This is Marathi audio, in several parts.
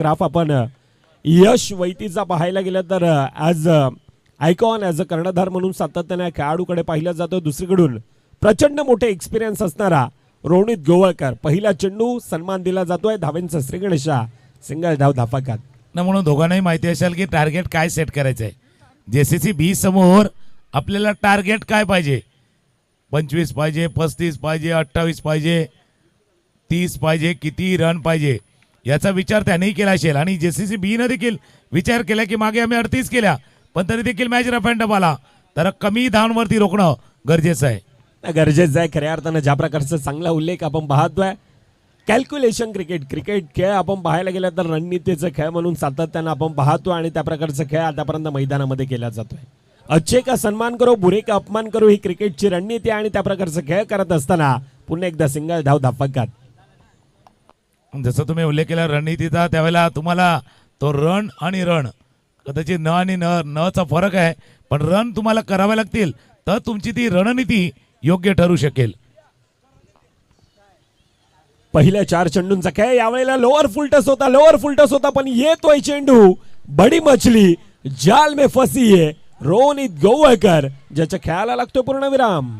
ग्राफ आपण यश वैतीचा पाहायला गेलं तर ॲज आयकॉन ॲज अ कर्णधार म्हणून सातत्याने खेळाडूकडे पाहिलं जातं. दुसरीकडून प्रचंड मोठे एक्सपिरियन्स असणारा रोहित गोवळकर पहिला चेंडू सन्मान दिला जातोय. धावेंचा श्रीगणेशा सिंगल धाव धाफकात ना म्हणून दोघांनाही माहिती असेल की टार्गेट काय सेट करायचं आहे. जेसीसी बी समोर आपल्याला टार्गेट काय पाहिजे, 25 पाहिजे, 35 पाहिजे, 28 पाहिजे, 30 पाहिजे, किती रन पाहिजे याचा विचार त्यानेही केला असेल. आणि जेसीसी बी ने देखील विचार केला की मागे आम्ही 38 केल्या पण तरी देखील मॅच रफ अँड टफ आला तर कमी धावांवरती रोखणं गरजेचं आहे. गरजेचं आहे खऱ्या अर्थानं. ज्या प्रकारचा चांगला उल्लेख आपण पाहतोय कॅल्क्युलेशन क्रिकेट खेळ आपण पाहायला गेलं तर रणनीतीचा खेळ म्हणून सातत्यानं आपण पाहतो आणि त्या प्रकारचा खेळ आतापर्यंत मैदानामध्ये केला जातोय. अच्छे का सन्मान करो बुरे का अपमान करो ही क्रिकेटची रणनीती आणि त्या प्रकारचा खेळ करत असताना पुन्हा एकदा सिंगल धाव धाफकात. जसं तुम्ही उल्लेख केला रणनीतीचा त्यावेळेला तुम्हाला तो रन आणि रन कदाचित न आणि नचा फरक आहे पण रन तुम्हाला करावे लागतील तर तुमची ती रणनीती योग्य ठरू शकेल. पहिल्या 4 चेंडूंचा खेळ यावेळेला लोअर फुलटस होता पण येतोय चेंडू बडी मछली जाल में फसी है रोहित गोवळकर ज्याच्या खेळाला लागतोय पूर्णविराम.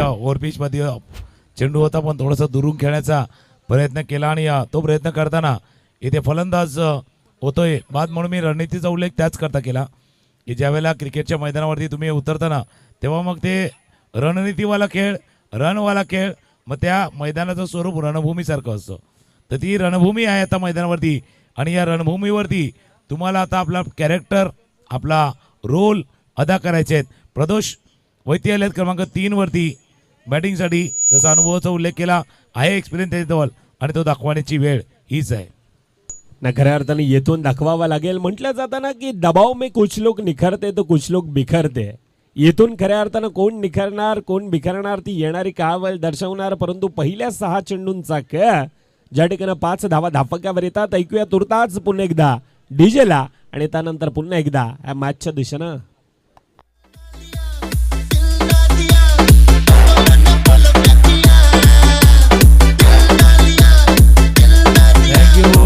ओव्हरपिच मध्ये चेंडू होता पण थोडासा दुरून खेळण्याचा प्रयत्न केला आणि तो प्रयत्न करताना इथे फलंदाज होतोय बाद म्हणून मी रणनीतीचा उल्लेख त्याच करता केला की ज्यावेळेला क्रिकेटच्या मैदानावरती तुम्ही उतरताना तेव्हा मग ते रणनीतीवाला खेळ रनवाला खेळ मग त्या मैदानाचं स्वरूप रणभूमीसारखं असतं. तर ती रणभूमी आहे आता मैदानावरती आणि या रणभूमीवरती तुम्हाला आता आपला कॅरेक्टर आपला रोल अदा करायचे आहेत. प्रदोष वैती आलेत क्रमांक 3 वरती बॅटिंगसाठी. जसा अनुभवाचा उल्लेख केला आहे एक्सपिरियन्स त्याच्याजवळ आणि तो दाखवण्याची वेळ हीच आहे ना. खऱ्या अर्थाने येथून दाखवावा लागेल. म्हटलं जातं ना की दबाव में कुछ लोग निखरते तो कुछ लोग बिखरते. येथून खऱ्या अर्थानं कोण निखरणार कोण बिखरणार ती येणारी काळ दर्शवणार. परंतु पहिल्या 6 चेंडूंचा खेळ ज्या ठिकाणी 5 धावा धाफक्यावर येतात ऐकूया तुर्ताच पुन्हा एकदा डीजेला आणि त्यानंतर पुन्हा एकदा या मॅचच्या दिशेनं.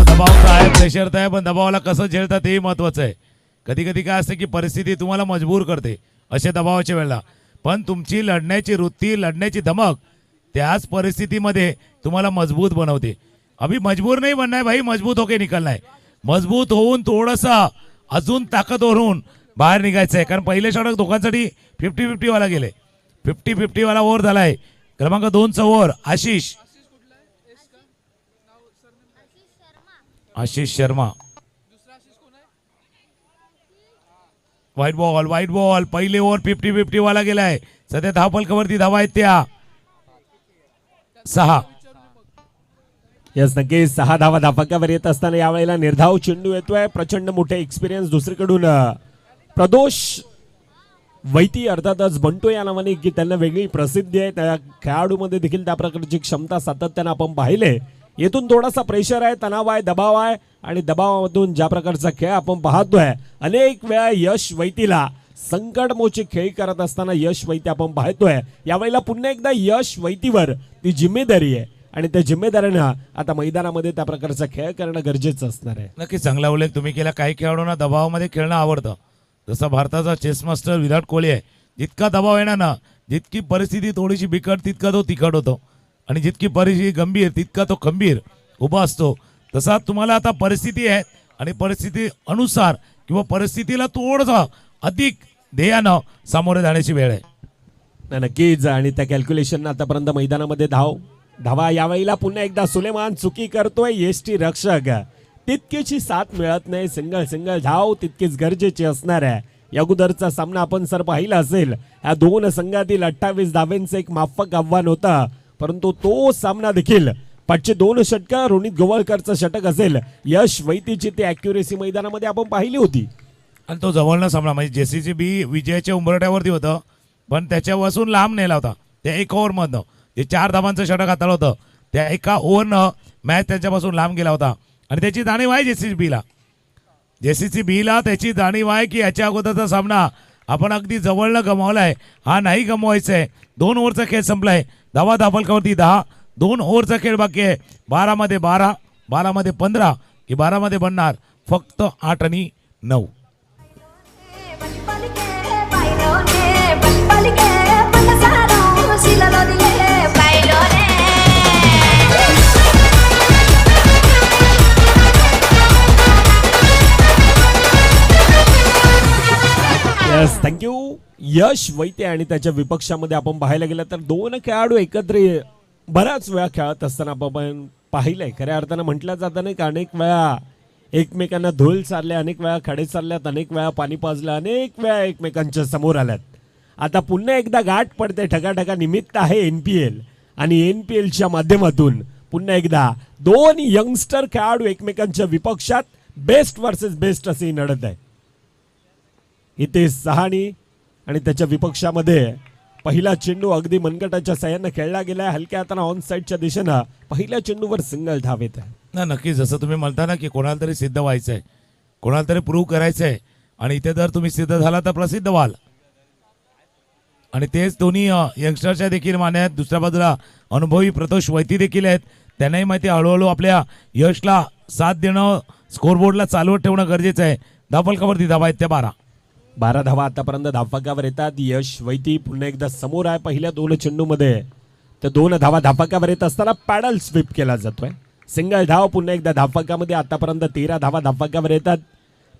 दबावचा आहे प्रेशर आहे पण दबावाला कसं झेलतात हे महत्वाचं आहे. कधी कधी काय असतं की परिस्थिती तुम्हाला मजबूर करते अशा दबावाच्या वेळेला पण तुमची लढण्याची वृत्ती लढण्याची धमक त्याच परिस्थितीमध्ये तुम्हाला मजबूत बनवते. अभी मजबूर नाही बनना है भाई, मजबूत होके निकलना है. मजबूत होऊन थोडंसं अजून ताकद ओढून बाहेर निघायचं आहे. कारण पहिले षटक दोघांसाठी 50-50 वाला गेले. 50-50 वाला ओव्हर झालाय. क्रमांक 2चा over Ashish Sharma. White ball पहिले ओव्हर 50-50 वाला गेलाय. सध्या धावफलकावरती धावा आहेत त्या 6. यस नक्कीच 6 धावा धाफक्यावर येत असताना यावेळेला निर्धाव चेंडू येतोय. प्रचंड मोठे एक्सपिरियन्स. दुसरीकडून प्रदोष वैती अर्थातच बंटो या नावाने की त्यांना वेगळी प्रसिद्धी आहे. त्या खेळाडूमध्ये देखील त्या प्रकारची क्षमता सातत्यानं आपण पाहिले. येथून थोडासा प्रेशर आहे तणाव आहे दबाव आहे आणि दबावामधून ज्या प्रकारचा खेळ आपण पाहतोय अनेक वेळा यश वैतीला संकटमोची खेळ करत असताना यश वैती आपण पाहतोय. यावेळेला पुन्हा एकदा यश वैतीवर ती जिम्मेदारी आहे आणि त्या जिम्मेदारीनं आता मैदानामध्ये त्या प्रकारचा खेळ करणं गरजेचं असणार आहे. नक्की चांगला उल्लेख तुम्ही केला. काही खेळाडूंना दबावामध्ये खेळणं आवडतं. जसं भारताचा चेस मास्टर विराट कोहली आहे. जितका दबाव येणार ना जितकी परिस्थिती थोडीशी बिकट तितका तो तिखट होतो आणि जितकी परिस्थिती गंभीर तितका तो खंबीर उभा असतो. तसा तुम्हाला आता परिस्थिती आहे आणि परिस्थिती अनुसार किंवा परिस्थितीला थोडंसं अधिक ध्येयानं सामोरे जाण्याची वेळ आहे. नक्कीच आणि त्या कॅल्क्युलेशन आतापर्यंत मैदानामध्ये धावा यावेळेला पुन्हा एकदा सुलेमान चुकी करतोय. यष्टी रक्षक तितकीची साथ मिळत नाही. सिंगल धाव तितकीच गरजेची असणार आहे. अगोदरचा सामना आपण सर पाहिला असेल या 2 संघातील 28 धावेंचं एक माफक आव्हान होतं परंतु तो सामना देखील 502 षटकं रोहित गोवळकरचं षटक असेल. यश वैतीची ती ॲक्युरेसी मैदानामध्ये आपण पाहिली होती आणि तो जवळनं सामना म्हणजे जेसीसी बी विजयाच्या उंबरठ्यावरती होतं पण त्याच्यापासून लांब नेला होता. त्या 1 ओव्हरमधनं जे 4 धावांचं षटक हाताळलं होतं त्या एका ओव्हरनं मॅच त्याच्यापासून लांब गेला होता आणि त्याची जाणीव आहे जेसीबीला त्याची जाणीव आहे की याच्या अगोदरचा सामना आपण अगदी जवळनं गमावलाय, हा नाही गमवायचा आहे. 2 ओव्हरचा खेळ संपलाय, धावा धापलकावरती 10, 2 ओव्हरचा खेळ बाकी आहे. 12 मध्ये 12, 12 मध्ये 15 की 12 मध्ये बनणार फक्त 8 आणि 9. Yes, thank you. यश वैते आणि त्याच्या विपक्षामध्ये आपण पाहायला गेलं तर 2 खेळाडू एकत्र बराच वेळा खेळत असताना आपण पाहिलंय. खऱ्या अर्थानं म्हटलं जातं नाही का, अनेक वेळा एकमेकांना धूळ चालले, अनेक वेळा खडे चालल्यात, अनेक वेळा पाणी पाजलं, अनेक वेळा एकमेकांच्या समोर आल्यात. आता पुन्हा एकदा गाठ पडते, ठकाठका निमित्त आहे NPL आणि NPLच्या माध्यमातून पुन्हा एकदा 2 यंगस्टर खेळाडू एकमेकांच्या विपक्षात बेस्ट वर्सेस बेस्ट असे लढत आहे. इथे सहानी आणि त्याच्या विपक्षामध्ये पहिला चेंडू अगदी मनगटाच्या साह्यानं खेळला गेलाय. हलक्या हाताने ऑन साईडच्या दिशेनं पहिल्या चेंडूवर सिंगल धाव येत आहे. ना नक्कीच, जसं तुम्ही म्हणता ना की कोणाला तरी सिद्ध व्हायचं आहे, कोणाला तरी प्रूव्ह करायचं आहे आणि इथे जर तुम्ही सिद्ध झाला तर प्रसिद्ध व्हाल. आणि तेच दोन्ही यंगस्टरच्या देखील माने आहेत. दुसऱ्या बाजूला अनुभवी प्रतोष वैती देखील आहेत. त्यांनाही माहिती हळूहळू आपल्या यशला साथ देणं, स्कोरबोर्डला चालवत ठेवणं गरजेचं आहे. धावफलकावरती धावा आहेत त्या 12 धावा आतापर्यंत धावफलकावर येतात. यश वैती पुन्हा एकदा समोर आहे पहिल्या 2 चेंडूमध्ये. तर 2 धावा धावफलकावर येत असताना पॅडल स्वीप केला जातोय. सिंगल धाव पुन्हा एकदा धावफलकामध्ये. आतापर्यंत 13 धावा धावफलकावर येतात.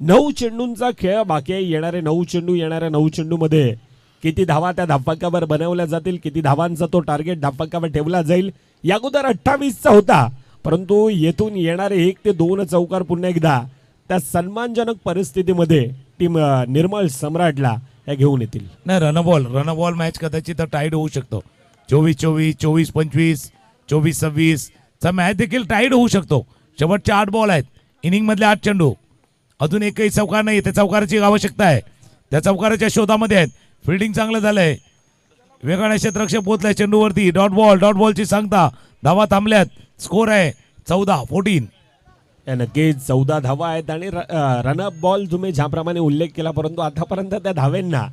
9 चेंडूंचा खेळ बाकी आहे. येणारे 9 चेंडू, येणाऱ्या 9 चेंडूमध्ये किती धावा त्या धावफलकावर बनवल्या जातील, किती धावांचा तो टार्गेट धावफलकावर ठेवला जाईल. या अगोदर 28चा होता, परंतु येथून येणारे 1 ते 2 चौकार पुन्हा एकदा त्या सन्मानजनक परिस्थितीमध्ये टीम निर्मळ सम्राटला या घेऊन येतील. नाही, रनबॉल मॅच कदाचित टाईड होऊ शकतो. 24-24, 24-25, 24-26 चा मॅच देखील टाईड होऊ शकतो. शेवटचे 8 बॉल आहेत, इनिंग मधले 8 चेंडू, अजून एकही चौकार नाही. त्या चौकाराची आवश्यकता आहे, त्या चौकाराच्या शोधामध्ये आहेत. फिल्डिंग चांगलं झालंय, वेगाने क्षेत्ररक्षक पोहोचलाय चेंडूवरती. डॉट बॉलची सांगता, धावा थांबल्यात. स्कोर आहे 14-14. नक्कीच 14 धावा आहेत आणि रनअप बॉल तुम्ही ज्याप्रमाणे उल्लेख केला, परंतु आतापर्यंत त्या धावेंना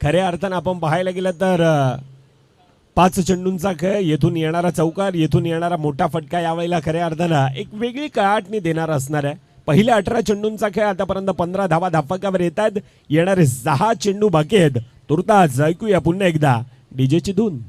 खऱ्या अर्थानं आपण पाहायला गेलं तर 5 चेंडूंचा खेळ, येथून येणारा चौकार, येथून येणारा मोठा फटका यावेळेला खऱ्या अर्थानं एक वेगळी कळाटणी देणार असणार आहे. पहिल्या 18 चेंडूंचा खेळ आतापर्यंत 15 धावा धावफलकावर येतात. येणारे 6 चेंडू बाकी आहेत. तुर्तास ऐकूया पुन्हा एकदा डीजेची धून.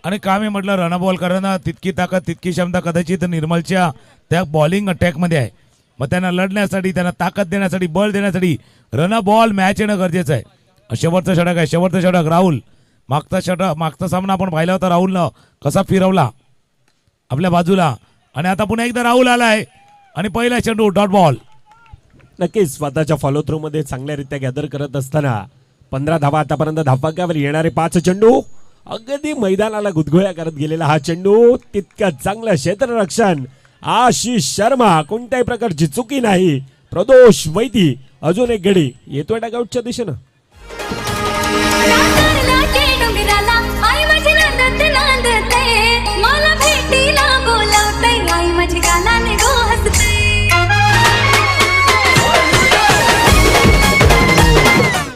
आणि का मी म्हटलं रनबॉल करणं तितकी ताकद, तितकी क्षमता कदाचित निर्मलच्या त्या बॉलिंग अटॅकमध्ये आहे. मग त्यांना लढण्यासाठी, त्यांना ताकद देण्यासाठी, बळ देण्यासाठी रनबॉल मॅच येणं गरजेचं आहे. शेवटचं षटक आहे, शेवटचं षटक. राहुल मागचा सामना आपण पाहिला होता, राहुलनं कसा फिरवला आपल्या बाजूला, आणि आता पुन्हा एकदा राहुल आलाय आणि पहिला चेंडू डॉट बॉल. नक्कीच स्वतःच्या फॉलो थ्रू मध्ये चांगल्यारीत्या गॅदर करत असताना 15 धावा आतापर्यंत धावफलकावर. येणारे 5 चेंडू, अगदी मैदानाला गुदगुळ्या करत गेलेला हा चेंडू, तितकं चांगलं क्षेत्ररक्षण. आशिष शर्मा, कोणत्याही प्रकारची चुकी नाही. प्रदोष वैती, अजून एक गडी येतोय डगआउटच्या दिशेनं.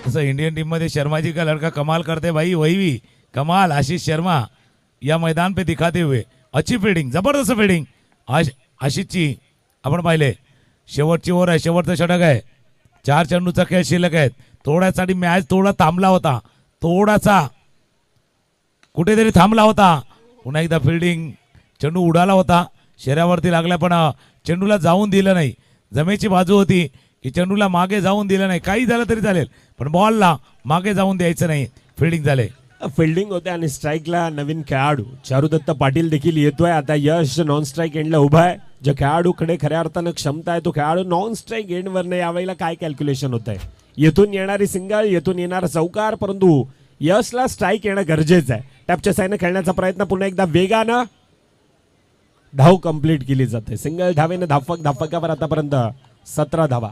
तसं इंडियन टीम मध्ये शर्माजी का लड़का कमाल करते भाई, वही भी कमाल. आशीष शर्मा या मैदान पे दिखाते हुए अच्छी फील्डिंग, जबरदस्त फील्डिंग आशिषची आपण पाहिले. शेवटची ओव्हर आहे, शेवटचं षटक आहे. 4 चेंडूचा खेळ शिल्लक आहेत. थोड्यासाठी मॅच थोडा थांबला होता, थोडासा कुठेतरी थांबला होता. पुन्हा एकदा फिल्डिंग, चेंडू उडाला होता, शरीरावरती लागला, पण चेंडूला जाऊन दिलं नाही. जमेची बाजू होती की चेंडूला मागे जाऊन दिलं नाही. काही झालं तरी चालेल, पण बॉलला मागे जाऊन द्यायचं नाही. फिल्डिंग झाले, फिल्डिंग होते आणि स्ट्राईकला नवीन खेळाडू चारुदत्त पाटील देखील येतोय. आता यश नॉन स्ट्राईक एंडला उभा आहे. ज्या खेळाडूकडे खऱ्या अर्थानं क्षमता आहे तो खेळाडू नॉन स्ट्राईक एंडवर यावेळेला काय कॅल्क्युलेशन होत आहे. येथून येणारी सिंगल, येथून येणारा चौकार, परंतु यशला स्ट्राईक येणं गरजेचं आहे. टॅपच्या साईने खेळण्याचा प्रयत्न पुन्हा एकदा वेगानं धाव कंप्लीट केली जाते. सिंगल धावेने धावफलकावर आतापर्यंत 17 धावा.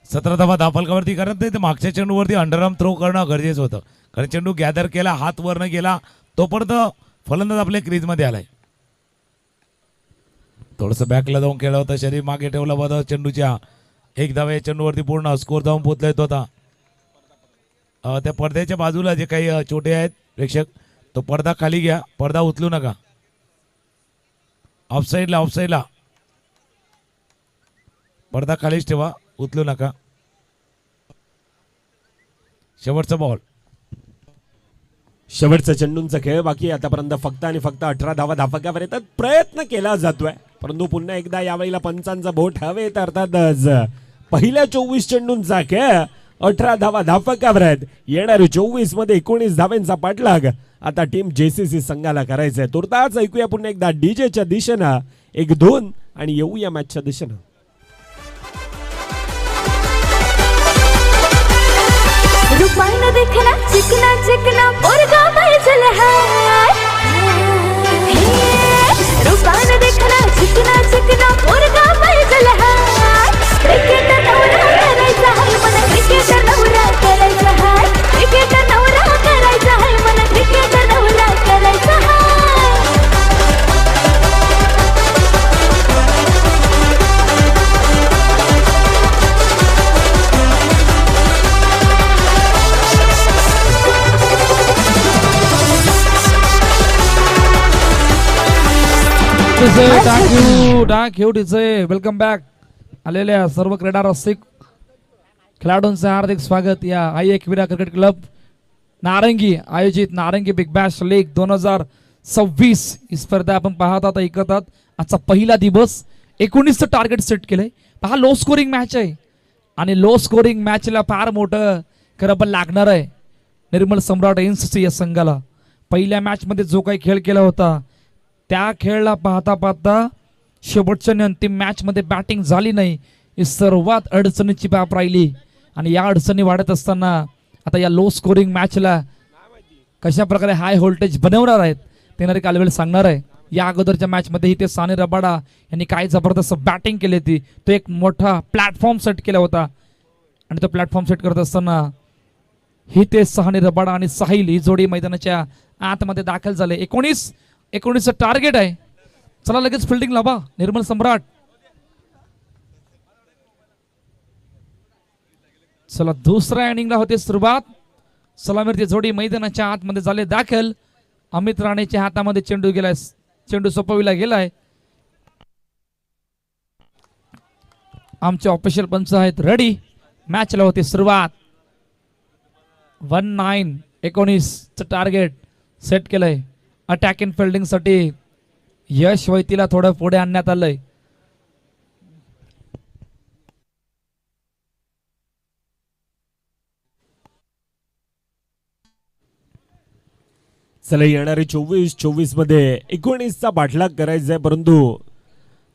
17 धावा धावफलकावरती करत नाही तर मागच्या चेंडूवरती अंडरआर्म थ्रो करणं गरजेचं होतं. कारण चेंडू गॅदर केला, हात वर न गेला तोपर्यंत फलंदाज आपल्या क्रीजमध्ये आलाय. थोडंसं बॅकला जाऊन खेळलं होतं, शरीर मागे ठेवलं होतं चेंडूच्या. एक धावा या चेंडूवरती पूर्ण स्कोर जाऊन पोहोचला येत होता. त्या पडद्याच्या बाजूला जे काही छोटे आहेत प्रेक्षक, तो पडदा खाली घ्या, पडदा उचलू नका. ऑफसाईडला पडदा खालीच ठेवा, उचलू नका. शेवटचा बॉल. शेवटचा चेंडूंचा खेळ बाकी. आतापर्यंत फक्त आणि फक्त 18 धावा धावफलकावर येतात. प्रयत्न केला जातोय परंतु पुन्हा एकदा यावेळेला पंचांचा बोट हवेत. अर्थातच पहिल्या 24 चेंडूंचा खेळ 18 धावा धावफलकावर आहेत. येणारे 24 मध्ये 19 धावांचा पाठलाग आता टीम JCC संघाला करायचा आहे. तुर्तास ऐकूया पुन्हा एकदा डीजेच्या दिशेनं 1-2 आणि येऊया मॅचच्या दिशेनं. रूपान देखना चिकना चिकना मुर्गा बैसल है. रूपान देखना चिकना चिकना मुर्गा बैसल है. क्रिकेट नवरा करायचा है मला, क्रिकेट नवरा करायचा है. क्रिकेट नवरा करायचा है मला, क्रिकेट नवरा करायचा है. थँक्यू टीचे. Welcome back. आलेल्या सर्व क्रीडा रसिक खेळाडूंचे हार्दिक स्वागत या आई एकविरा क्रिकेट क्लब नारंगी आयोजित नारंगी बिग बॅश लीग 2026 ही स्पर्धा आपण पाहत आहात, ऐकत आहात. आजचा पहिला दिवस 19चं टार्गेट सेट केलंय. पहा, लो स्कोरिंग मॅच आहे आणि लो स्कोरिंग मॅचला फार मोठं करबल लागणार आहे निर्मल सम्राट NCC या संघाला. पहिल्या मॅचमध्ये जो काही खेळ केला होता त्या खेळला पाहता पाहता शेवटच्या आणि अंतिम मॅचमध्ये बॅटिंग झाली नाही. ही सर्वात अडचणीची बाब राहिली आणि या अडचणी वाढत असताना आता या लो स्कोरिंग मॅचला कशा प्रकारे हाय व्होल्टेज बनवणार आहेत ते येणारे कालवेळ सांगणार आहे. या अगोदरच्या मॅचमध्येही ते साने रबाडा यांनी काय जबरदस्त बॅटिंग केली होती. तो एक मोठा प्लॅटफॉर्म सेट केला होता आणि तो प्लॅटफॉर्म सेट करत असताना ही ते साने रबाडा आणि साहिल ही जोडी मैदानाच्या आतमध्ये दाखल झाले. 19चं टार्गेट आहे. चला लगेच फिल्डिंग लावा निर्मल सम्राट. चला दुसऱ्या इनिंगला होते सुरुवात. सलामीरची जोडी मैदानाच्या आतमध्ये झाले दाखल. अमित राणेच्या हातामध्ये चेंडू गेलाय, चेंडू सोपविला गेलाय. आमचे ऑफिशियल पंच आहेत रेडी. मॅचला होते सुरुवात. 19 टार्गेट सेट केलंय. अटॅक इन फिल्डिंग साठी यश वैतीला थोडं पुढे आणण्यात आलंय. चला येणारे 24 मध्ये 19चा पाठलाग करायचा आहे परंतु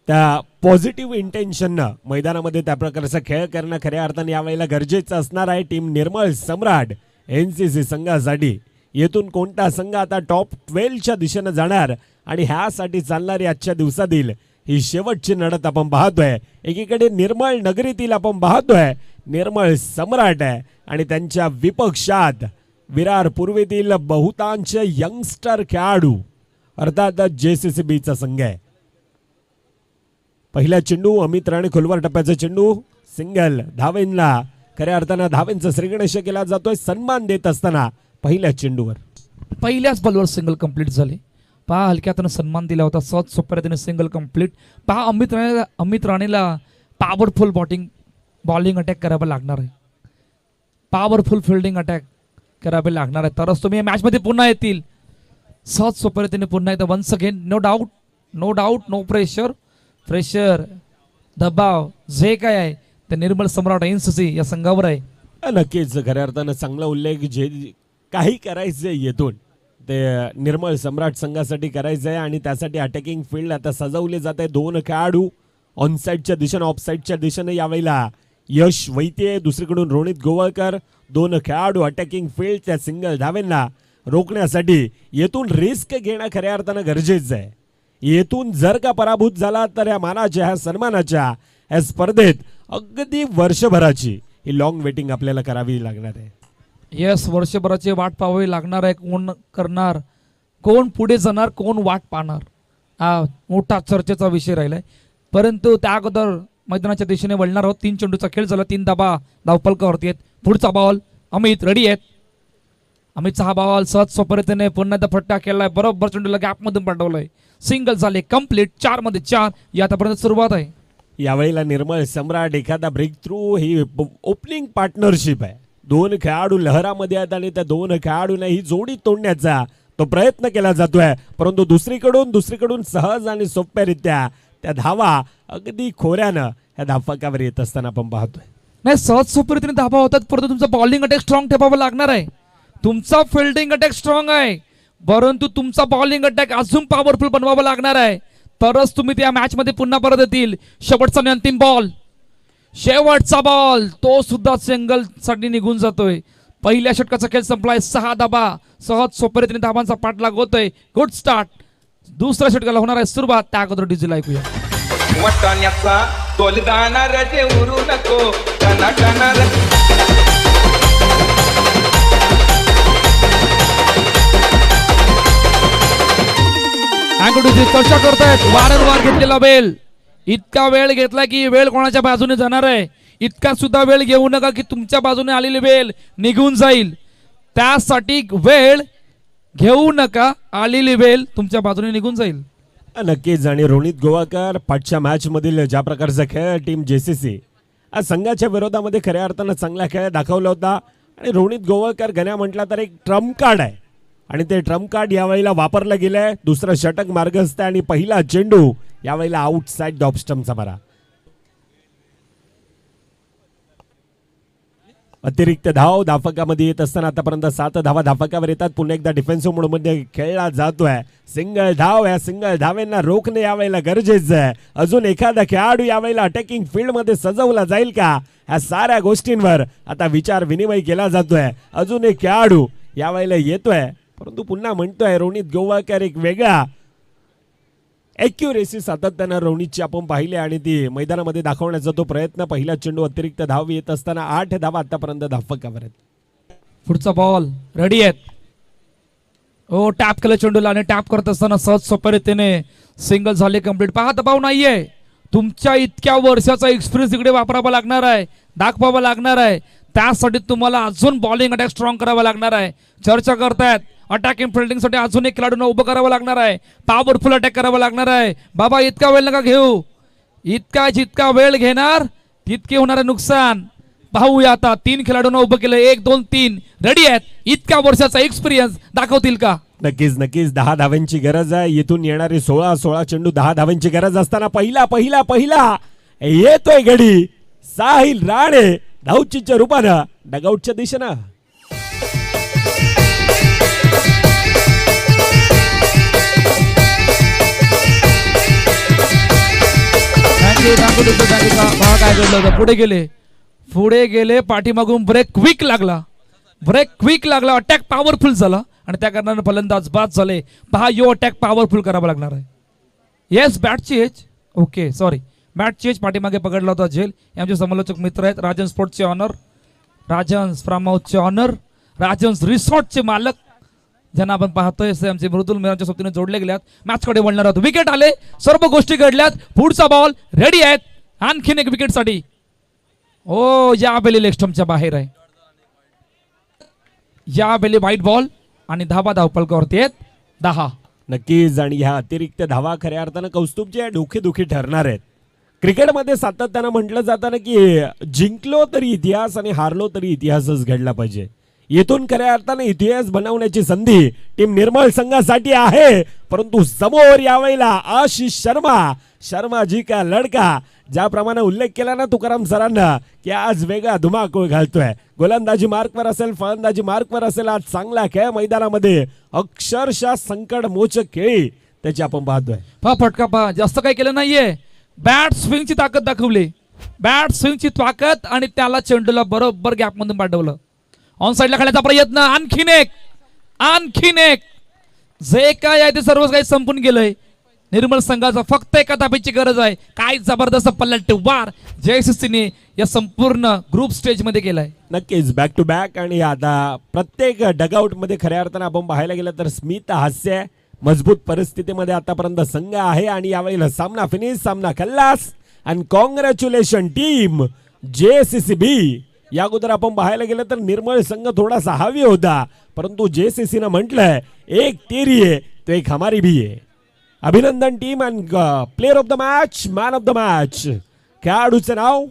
त्या पॉझिटिव्ह इंटेन्शननं मैदानामध्ये त्या प्रकारचा खेळ करणं खऱ्या अर्थाने यावेळेला गरजेचं असणार आहे. टीम निर्मल सम्राट NCC संघासाठी येथून कोणता संघ आता टॉप 12च्या दिशेनं जाणार आणि ह्यासाठी चालणारी आजच्या दिवसातील ही शेवटची लढत आपण पाहतोय. एकीकडे निर्मळ नगरीतील आपण पाहतोय निर्मळ सम्राट आहे आणि त्यांच्या विपक्षात विरार पूर्वेतील बहुतांश यंगस्टर खेळाडू अर्थात JCCBचा संघ आहे. पहिला चेंडू अमित राणे खोलवर टप्प्याचा चेंडू सिंगल धावेंना खऱ्या अर्थानं धावेंचा श्रीगणेश केला जातोय. सन्मान देत असताना पहिल्या चेंडूवर पहिल्याच बॉलवर सिंगल कंप्लीट झाले. पहा, हलक्यातून सन्मान दिला होता. सहज सोप्या रीतीने सिंगल कंप्लीट. पहा, अमित राणेला पॉवरफुल बॉलिंग अटॅक करावं लागणार आहे. पॉवरफुल फिल्डिंग अटॅक करावे लागणार आहे तरच तुम्ही या मॅचमध्ये पुन्हा येतील. सहज सोप्या रीतीने पुन्हा एकदा once again. No doubt no pressure दबाव जे काय आहे ते निर्मल सम्राट NCC या संघावर आहे. नक्कीच खऱ्या अर्थानं चांगला उल्लेख. जे काही करायचं आहे येथून ते निर्मळ सम्राट संघासाठी करायचं आहे आणि त्यासाठी अटॅकिंग फील्ड आता सजवले जात आहे. 2 खेळाडू ऑनसाईडच्या दिशेनं ऑफसाईडच्या दिशेनं यावेळेला यश वैते, दुसरीकडून रोनित गोवाळकर. दोन खेळाडू अटॅकिंग फील्डच्या सिंगल धावेंना रोखण्यासाठी येथून रिस्क घेणं खऱ्या अर्थानं गरजेचं आहे. येथून जर का पराभूत झाला तर या मानाच्या, ह्या सन्मानाच्या या स्पर्धेत अगदी वर्षभराची ही लॉंग वेटिंग आपल्याला करावी लागणार आहे. येस, वर्षभराची वाट पाहावी लागणार आहे. कोण करणार, कोण पुढे जाणार, कोण वाट पाहणार, हा मोठा चर्चेचा विषय राहिलाय. परंतु त्या अगोदर मैदानाच्या दिशेने वळणार आहोत. 3 चेंडूचा खेळ झाला, 3 धाबा धावपलकावरती आहेत. पुढचा बॉल अमित रेडी आहेत. अमितचा हा बॉल सहज सोपरीतेने पुन्हा एकदा फटका केलाय, बरोबर चेंडूला गॅपमधून पाठवलाय. सिंगल झाले कंप्लीट. 4 मध्ये 4 या आतापर्यंत सुरुवात आहे. यावेळेला निर्मळ सम्राट एखादा ब्रेक थ्रू, ही ओपनिंग पार्टनरशिप आहे. 2 खेळाडू लहरामध्ये आहेत आणि त्या 2 खेळाडूंना ही जोडी तोडण्याचा तो प्रयत्न केला जातोय. परंतु दुसरीकडून सहज आणि सोप्यारित्या त्या धावा अगदी खोऱ्यानं ह्या धावफलकावर येत असताना आपण पाहतोय. नाही, सहज सोपरीतीने धाबा होतात, परंतु तुमचा बॉलिंग अटॅक स्ट्रॉंग ठेवावा लागणार आहे. तुमचा फिल्डिंग अटॅक स्ट्रॉंग आहे, परंतु तुमचा बॉलिंग अटॅक अजून पॉवरफुल बनवावा लागणार आहे. तरच तुम्ही त्या मॅच मध्ये पुन्हा परत येतील. शेवटचा आणि अंतिम बॉल, शेवटचा बॉल, तो सुद्धा सिंगल साठी निघून जातोय. पहिल्या षटकाचा खेळ संपलाय. 6 धाबा सहज सोपरीतीने धाबांचा पाठलाग होतोय. Good start. दुसऱ्या षटकाला होणार आहे सुरुवात. त्या अगोदर डीजेल ऐकूया. वटाण्याचा तोल जाणार रे उरू नको कना कना रे. चर्चा करतायत. वारंवार घेतलेला वेळ, इतका वेळ घेतला की वेळ कोणाच्या बाजूने जाणार आहे. इतका सुद्धा वेळ घेऊ नका की तुमच्या बाजूने आलेली वेळ निघून जाईल. त्यासाठी वेळ घेऊ नका, आलेली वेळ तुमच्या बाजूने निघून जाईल. नक्कीच. आणि रोनित गोवाळकर पाठच्या मॅच मधील ज्या प्रकारचा खेळ टीम JCC आज संघाच्या विरोधामध्ये खऱ्या अर्थानं चांगला खेळ दाखवला होता. आणि रोनित गोवाळकर गण्या म्हटला तर एक ट्रम्प कार्ड आहे आणि ते ट्रम्प कार्ड यावेळेला वापरलं गेलंय. दुसरं षटक मार्गस्थ आणि पहिला चेंडू यावेळेला आउटसाइड द ऑफ स्टंपचा मारा. अतिरिक्त धाव धावफलकामध्ये येत असताना आतापर्यंत 7 धावा धावफलकावर येतात. पुन्हा एकदा डिफेन्सिव्ह मोडमध्ये खेळला जातोय. सिंगल धाव, या सिंगल धावेंना रोखणे यावेळेला गरजेचं आहे. अजून एखादा खेळाडू यावेळेला अटॅकिंग फील्ड मध्ये सजवला जाईल का, ह्या साऱ्या गोष्टींवर आता विचार विनिमय केला जातोय. अजून एक खेळाडू यावेळेला येतोय, परंतु पुन्हा म्हणतोय रोनित गोवाळकर एक वेगळा ॲक्युरेसी सातत्यानं रोनितची आपण पाहिले आणि ती मैदानामध्ये दाखवण्याचा तो प्रयत्न. पहिला चेंडू अतिरिक्त धाव येत असताना 8 धावा आतापर्यंत धावफलकावर आहेत. पुढचा बॉल रेडी आहेत. ओ टॅप केलं चेंडूला आणि टॅप करत असताना सहज सोप्या रीतीने सिंगल झाले कंप्लीट. पहा, दबाव नाहीये. तुमच्या इतक्या वर्षाचा एक्सपिरियन्स इकडे वापरावा लागणार आहे, दाखवावा लागणार आहे. त्यासाठी तुम्हाला अजून बॉलिंग अटॅक स्ट्रॉंग करावा लागणार आहे. चर्चा करतायत अटॅकिंग फिल्डिंग साठी अजून एक खेळाडूंना उभं करावं लागणार आहे. पॉवरफुल अटॅक करावा लागणार आहे. बाबा, इतका वेळ नका घेऊ. जितका वेळ घेणार तितके होणार आहे नुकसान. पाहूया आता 3 खेळाडूंना उभं केलं. 1 2 3 रेडी आहेत. इतक्या वर्षाचा एक्सपिरियन्स दाखवतील का? नक्कीच नक्कीच. 10 धावांची गरज आहे. येथून येणारे 16 चेंडू 10 धावांची गरज असताना पहिला येतोय गडी. साहिल राणे धावचीच्या रूपानं डगआउटच्या दिशेनं. काय घडलं होतं? पुढे गेले पाठीमागून ब्रेक क्विक लागला. अटॅक पॉवरफुल झाला आणि त्या कारणाने फलंदाज बाद झाले. पहा, यो अटॅक पॉवरफुल करावा लागणार आहे. येस, बॅटची एज. ओके, सॉरी, बॅटची एज पाठीमागे पकडला होता झेल. आमचे समालोचक मित्र आहेत. राजन स्पोर्ट्सचे ऑनर, राजन फार्म हाऊसचे ऑनर, राजन रिसॉर्टचे मालक, ज्यांना आपण पाहतोय आमचे मृदुल मेहरांच्या सोबतीने जोडले गेल्यात. मॅचकडे वळणार आहोत. विकेट आले, सर्व गोष्टी घडल्यात. पुढचा बॉल रेडी आहेत. आणखीन एक विकेट साठी. ओ, या बेली लेग स्टंपच्या बाहेर आहे. या बेली व्हाईट बॉल आणि धाबा धावपलकावरती आहेत 10. नक्कीच. आणि ह्या अतिरिक्त धावा खऱ्या अर्थानं कौस्तुभच्या डोकेदुखी ठरणार आहेत. क्रिकेटमध्ये सातत्यानं म्हटलं जातं ना की जिंकलो तरी इतिहास आणि हारलो तरी इतिहासच घडला पाहिजे. येथून खऱ्या अर्थाने इतिहास बनवण्याची संधी टीम निर्मळ संघासाठी आहे. परंतु समोर यावेळेला आशिष शर्मा जी का लडका, ज्याप्रमाणे उल्लेख केला ना तुकाराम सरांना की आज वेगळा धुमाकूळ घालतोय. गोलंदाजी मार्कवर असेल, फलंदाजी मार्कवर असेल, आज चांगला खेळ मैदानामध्ये अक्षरशः संकट मोचक खेळी त्याची आपण पाहतोय. फटका पहा, जास्त काही केलं नाहीये. बॅट स्विंगची ताकद दाखवली. बॅट स्विंगची ताकद आणि त्याला चेंडूला बरोबर गॅप मधून पाठवलं. ऑन साईडला खेळण्याचा प्रयत्न, आणखीन एक जे काय आहे ते सर्व काही संपून गेलंय. निर्मल संघाचा फक्त एका धाब्याची गरज आहे. काय जबरदस्त पल्ला वार जयसिसीने या संपूर्ण ग्रुप स्टेज मध्ये केलाय. नक्कीच बॅक टू बॅक. आणि आता प्रत्येक डगआउट मध्ये खऱ्या अर्थानं आपण पाहायला गेलं तर स्मित हास्य मजबूत परिस्थितीमध्ये आतापर्यंत संघ आहे. आणि यावेळेला सामना फिनिश, सामना खल्लास. आणि कॉंग्रॅच्युलेशन टीम JCCB. या अगोदर आपण पाहायला गेलं तर निर्मळ संघ थोडासा हवी होता, परंतु JCC न म्हटलंय एक तेरी आहे तो एक हमारी भी आहे. अभिनंदन team. And player of the match, man of the match खेळाडूचं नाव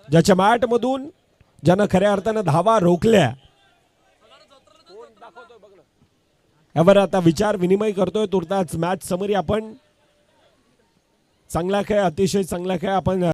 ज्याच्या मॅट मधून ज्यानं खऱ्या अर्थानं धावा रोखल्या. यावर आता विचार विनिमय करतोय. तुर्तास मॅच समरी आपण चांगला खेळ, अतिशय चांगला खेळ आपण